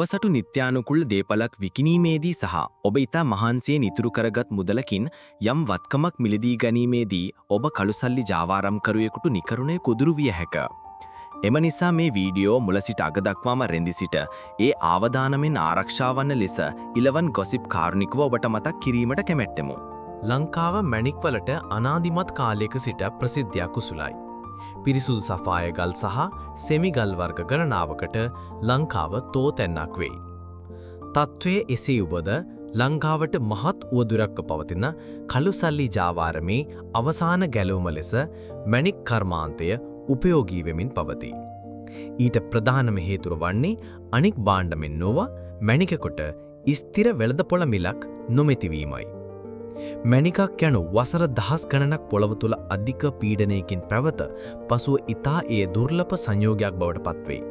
සතු නිත්‍යානුකුල් දේපලක් විකිණීමේදී සහ ඔබ ඉතා මහන්සියෙන් ඉතුරු කරගත් මුදලකින් යම් වත්කමක් මිලදී ගැනීමේදී ඔබ කළුසල්ලි ජාවාරම්කරුවෙකුට නිකරුණේ කුදුරු විය හැක. එම නිසා මේ වීඩියෝ මුල සිට අග දක්වාම රැඳී සිට ඒ ආවදානමෙන් ආරක්ෂා වන ලෙස ඉලවන් ගොසිප් කාරුණිකව ඔබට මතක් කිරීමට කැමැත්තෙමු. ලංකාව මැණික්වලට අනාදිමත් කාලයක සිට ප්‍රසිද්ධියක් උසුලයි. පිරිසුදු සෆාය ගල් සහ සෙමි ගල් වර්ග ගණනාවකට ලංකාව තෝතැන්නක් වෙයි. තත්ත්වයේ එසේ වුවද ලංකාවට මහත් උවදුරක්ව පවතින කළුසල්ලි ජාවාරමේ අවසාන ගැලවුම ලෙස මැණික් කර්මාන්තය උපයෝගී වෙමින් පවතී. ඊට ප්‍රධානම හේතුව වන්නේ අනික් භාණ්ඩ මෙන් නොව මැණිකකට ස්ථිර වෙළඳපොළ මිලක් නොමැතිවීමයි. මැණිකක් යනු වසර දහස් ගණනක් පොළව තුළ අධික පීඩනයකින් පැවත පසුව ඉතා ඒ දුර්ලභ සංයෝගයක් බවට පත්වේ.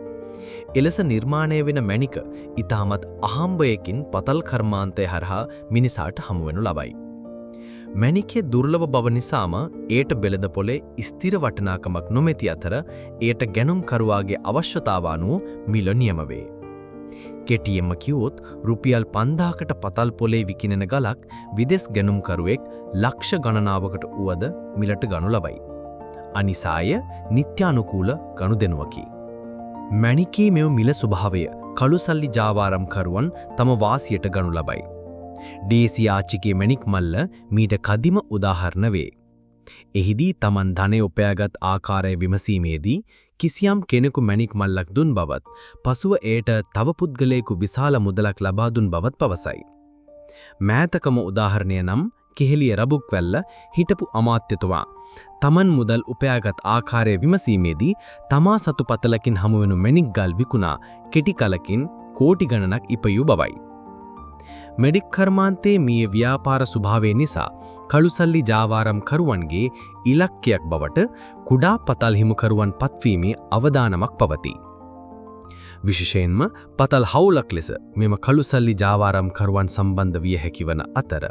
එලෙස නිර්මාණය වෙන මැණික ඉතාමත් අහම්බයකින් පතල් කර්මාන්තය හරහා මිනිසාට හමුවනු ලබයි. මැණිකේ දුර්ලභ බව නිසාම එයට වෙළඳපොලේ ස්ථිර වටිනාකමක් නොමැති අතර එයට ගැනුම්කරුවාගේ අවශ්‍යතාව අනුව මිල නියම වේ. කෙටියෙන්ම කිව්වොත් රුපියල් 5000කට පතල් පොලේ විකිණෙන ගලක් විදෙස් ගැනුම්කරුවෙක් ලක්ෂ ගණනාවකට උවද මිලට ගනු ලබයි. අනිසාය නිත්‍යානුකූල ගනුදෙනුවකි. මැණිකේ මෙම මිල ස්වභාවය කළුසල්ලි ජාවාරම්කරුවන් තම වාසියට ගනු ලබයි. ඩීසී ආච්චිගේ මැණික් මල්ල මීට කදිම උදාහරණ වේ. එහිදී Taman ධනෙ උපයාගත් ආකාරය විමසීමේදී කිසියම් කෙනෙකු මැණික් මල්ලක් දුන් බවත් පසුව එයට තව පුද්ගලයෙකු විශාල මුදලක් ලබා දුන් බවත් පවසයි. මෑතකම උදාහරණය නම් කෙහෙලිය රබුක්වැල්ල හිටපු අමාත්‍යතුමා Taman මුදල් උපයාගත් ආකාරය විමසීමේදී තමා සතු පතලකින් හමුවෙනු මැණික් ගල් විකුණා කෙටි කලකින් කෝටි ගණනක් ඉපයූ බවයි. මැණික් කර්මාන්තයේ මේ ව්‍යාපාර ස්වභාවය නිසා කළුසල්ලි ජාවාරම්කරුවන්ගේ ඉලක්කයක් බවට කුඩා පතල් හිමුකරුවන් පත්වීමේ අවදානමක් පවතී. විශේෂයෙන්ම පතල් හවුලක් ලෙස මෙම කළුසල්ලි ජාවාරම්කරුවන් සම්බන්ධ විය හැකි වන අතර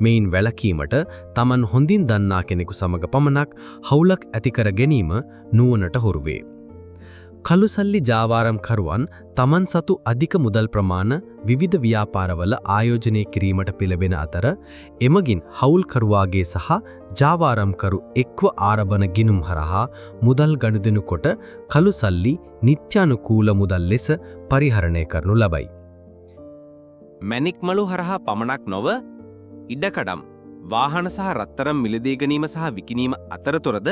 මෙයින් වැළකීමට Taman හොඳින් දන්නා කෙනෙකු සමග පමණක් හවුලක් ඇති කර ගැනීම නුවණට හුරු වේ. කළුසල්ලි ජාවාරම්කරුවන් Taman සතු අධික මුදල් ප්‍රමාණ විවිධ ව්‍යාපාරවල ආයෝජනය කිරීමට පෙළඹෙන අතර එමගින් හවුල්කරුවාගේ සහ ජාවාරම්කරු එක්ව ආරබන ගිණුම් හරහා මුදල් ගනුදෙනු කොට කළුසල්ලි නිත්‍යානුකූල මුදල් ලෙස පරිහරණය කරනු ලබයි. මැණික් මලු හරහා පමණක් නොව ඉඩකඩම් වාහන සහ රත්තරන් මිලදී ගැනීම සහ විකිණීම අතරතුරද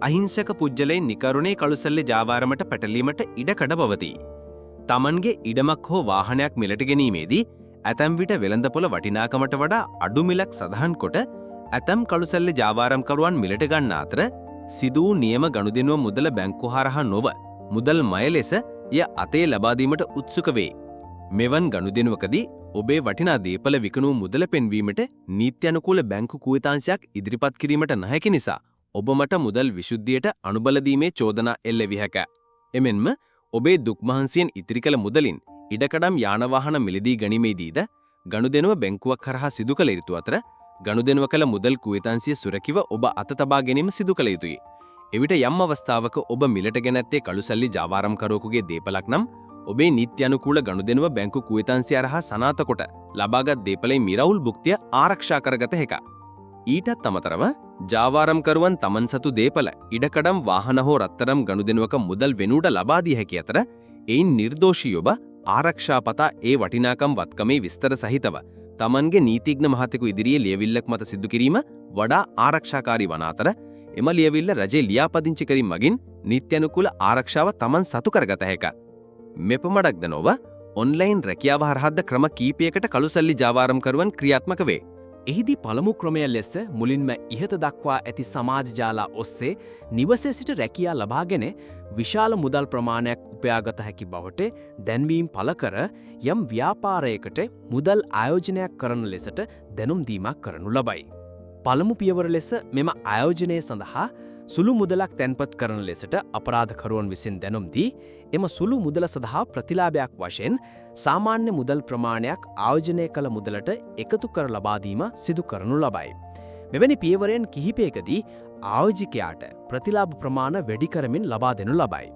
අහිංසක පුජ්‍යලයන් නිකරුණේ කළුසල්ලි ජාවාරමට පැටලීමට ඉඩකඩ පවතී. Tamanගේ ඉඩමක් හෝ වාහනයක් මිලට ගැනීමේදී ඇතැම් විට වෙළඳපොළ වටිනාකමට වඩා අඩු මිලක් සඳහන් කොට ඇතැම් කළුසල්ලි ජාවාරම්කරුවන් මිලට ගන්න අතර සිදු වූ නියම ගනුදෙනුව මුදල බැංකු හරහා නොව මුදල් මය ලෙස ය අතේ ලබා දීමට උත්සුක වේ. මෙවන් ගනුදෙනුවකදී ඔබේ වටිනා දේපල විකුණු මුදල පෙන්වීමට නීති අනුකූල බැංකු කුවේතාංශයක් ඉදිරිපත් කිරීමට නොහැකි නිසා ඔබ මට මුදල් විසුද්ධියට අනුබල දීමේ චෝදනා එල්ල විය හැක. එමෙන්ම ඔබේ දුක් මහන්සියෙන් ඉතිරි කළ මුදලින් ඉඩකඩම් යාන වාහන මිලදී ගැනීමේදීද ගනුදෙනුව බැංකුවක් කරහා සිදු කළ යුතු අතර ගනුදෙනුව කළ මුදල් කුවේතාංශය සුරකිව ඔබ අත තබා ගැනීම සිදු කළ යුතුයි. එවිට යම් අවස්ථාවක ඔබ මිලට ගෙනැත්තේ කළුසල්ලි ජාවාරම්කරුවෙකුගේ දේපලක් නම් ඔබේ නීති අනුකූල ගනුදෙනුව බැංකු කුවේතාංශය හරහා සනාථ කොට ලබාගත් දේපලේ මිරවුල් භුක්තිය ආරක්ෂා කරගත හැකිය. ඊටත් අමතරව ජාවාරම්කරුවන් Taman සතු දේපල ඉඩකඩම් වාහන හෝ රත්තරම් ගනුදෙනුවක මුදල් වෙනුවට ලබා දී හැකි අතර එයින් නිර්දෝෂී ඔබ ආරක්ෂා පතා ඒ වටිනාකම් වත්කමේ විස්තර සහිතව Tamanගේ නීතිඥ මහතෙකු ඉදිරියේ ලියවිල්ලක් මත සිදු කිරීම වඩා ආරක්ෂාකාරී වන අතර එම ලියවිල්ල රජයේ ලියාපදිංචි කිරීම මගින් නීති අනුකූල ආරක්ෂාව Taman සතු කරගත හැකිය. මෙපමණක්ද නොව ඔන්ලයින් රැකියාව හරහාද ක්‍රම කීපයකට කළුසල්ලි ජාවාරම්කරුවන් ක්‍රියාත්මක වේ. එහිදී පළමු ක්‍රමය ලෙස මුලින්ම ඉහත දක්වා ඇති සමාජ ජාලා ඔස්සේ නිවසේ සිට රැකියා ලබාගෙන විශාල මුදල් ප්‍රමාණයක් උපයාගත හැකි බවට දැන්වීම් පළ කර යම් ව්‍යාපාරයකට මුදල් ආයෝජනයක් කරන ලෙසට දැනුම් දීමක් කරනු ලබයි. පළමු පියවර ලෙස මෙම ආයෝජනය සඳහා සුළු මුදලක් තැන්පත් කරන ලෙසට අපරාධකරුවන් විසින් දැනුම් දී එම සුළු මුදල සඳහා ප්‍රතිලාභයක් වශයෙන් සාමාන්‍ය මුදල් ප්‍රමාණයක් ආයෝජනය කළ මුදලට එකතු කර ලබා දීම සිදු කරනු ලබයි. මෙවැනි පියවරයන් කිහිපයකදී ආයෝජකයාට ප්‍රතිලාභ ප්‍රමාණ වැඩි කරමින් ලබා දෙනු ලබයි.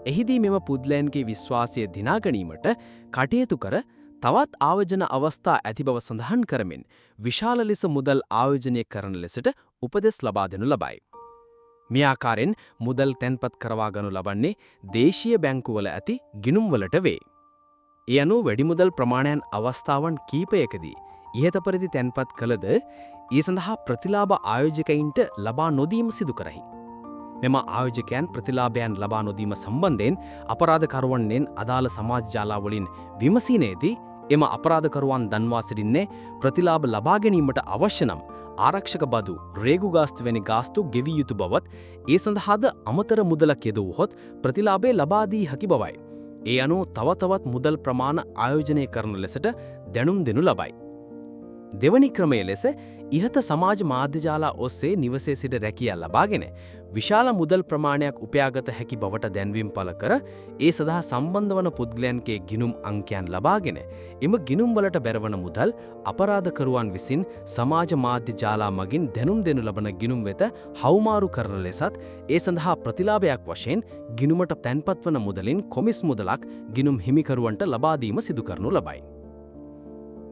එහිදී මෙම පුද්ලයන්ගේ විශ්වාසය දිනා ගැනීමට කටයුතු කර තවත් ආයෝජන අවස්ථා ඇති බව සඳහන් කරමින් විශාල ලෙස මුදල් ආයෝජනය කරන ලෙසට උපදෙස් ලබා දෙනු ලබයි. මේ ආකාරයෙන් මුදල් තැන්පත් කරවා ගනු ලබන්නේ දේශීය බැංකුවල ඇති ගිණුම්වලට වේ. ඒ අනුව වැඩි මුදල් ප්‍රමාණයන් අවස්ථාවන් කීපයකදී ඉහත පරිදි තැන්පත් කළද ඒ සඳහා ප්‍රතිලාභ ආයෝජකයින්ට ලබා නොදීම සිදු කරයි. මෙම ආයෝජකයන් ප්‍රතිලාභයන් ලබා නොදීම සම්බන්ධයෙන් අපරාධකරුවන්ගෙන් අදාළ සමාජ ජාලාවලින් විමසීමේදී එම අපරාධකරුවන් දන්වා සිටින්නේ ප්‍රතිලාභ ලබා ගැනීමට අවශ්‍ය නම් ආරක්ෂක බදු, රේගු ගාස්තු වැනි ගාස්තු ගෙවිය යුතු බවත් ඒ සඳහාද අමතර මුදලක් යෙදුවහොත් ප්‍රතිලාභය ලබා දී හැකි බවයි. ඒ අනුව තව තවත් මුදල් ප්‍රමාණ ආයෝජනය කරන ලෙසට දැනුම් දෙනු ලබයි. දෙවනි ක්‍රමය ලෙස ඉහත සමාජ මාධ්‍ය ජාලා ඔස්සේ නිවසේ සිට රැකියා ලබාගෙන විශාල මුදල් ප්‍රමාණයක් උපයාගත හැකි බවට දැන්වීම් පළ කර ඒ සඳහා සම්බන්ධ වන පුද්ගලයන්ගේ ගිණුම් අංකයන් ලබාගෙන එම ගිණුම් වලට බැරවන මුදල් අපරාධකරුවන් විසින් සමාජ මාධ්‍ය ජාලා මගින් දැනුම් දෙනු ලබන ගිණුම් වෙත හවුමාරු කරන ලෙසත් ඒ සඳහා ප්‍රතිලාභයක් වශයෙන් ගිණුමට තැන්පත් වන මුදලින් කොමිස් මුදලක් ගිණුම් හිමිකරුවන්ට ලබා දීම සිදු කරනු ලබයි.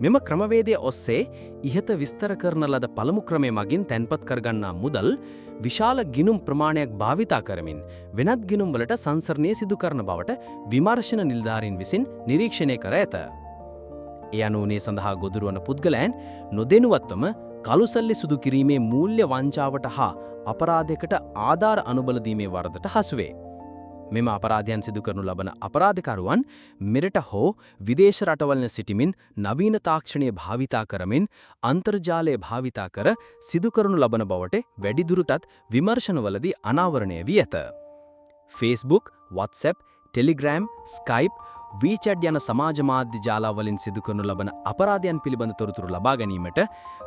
මෙම ක්‍රමවේදය ඔස්සේ ඉහත විස්තර කරන ලද පළමු ක්‍රමය මගින් තැන්පත් කරගන්නා මුදල් විශාල ගිණුම් ප්‍රමාණයක් භාවිතා කරමින් වෙනත් ගිණුම් වලට සංසරණය සිදු කරන බවට විමර්ශන නිලධාරීන් විසින් නිරීක්ෂණය කර ඇත. ඒ අනුවනේ සඳහා ගොදුරු වන පුද්ගලයන් නොදෙනුවත්වම කළුසල්ලි සුදු කිරීමේ මූල්‍ය වංචාවට හා අපරාධයකට ආධාර අනුබල දීමේ වරදට හසුවේ. මෙම අපරාධයන් සිදු කරනු ලබන අපරාධකරුවන් මෙරට හෝ විදේශ රටවල සිටිමින් නවීන තාක්ෂණය භාවිතා කරමින් අන්තර්ජාලය භාවිතා කර සිදු කරනු ලබන බවට වැඩිදුරටත් විමර්ශනවලදී අනාවරණය වී ඇත. Facebook, WhatsApp, Telegram, Skype, WeChat යන සමාජ මාධ්‍ය ජාලාවලින් සිදු කරනු ලබන අපරාධයන් පිළිබඳ තොරතුරු ලබා ගැනීමට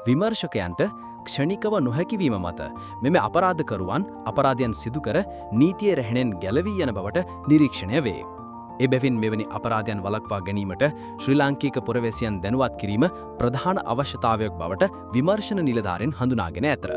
විමර්ශකයන්ට ක්ෂණිකව නොහැකිවීම මත මෙම අපරාධකරුවන් අපරාධයන් සිදු කර නීතිය රැහෙනෙන් ගැලවී යන බවට නිරීක්ෂණය වේ. එබැවින් මෙවැනි අපරාධයන් වළක්වා ගැනීමට ශ්‍රී ලාංකික පුරවැසියන් දැනුවත් කිරීම ප්‍රධාන අවශ්‍යතාවයක් බවට විමර්ශන නිලධාරීන් හඳුනාගෙන ඇත.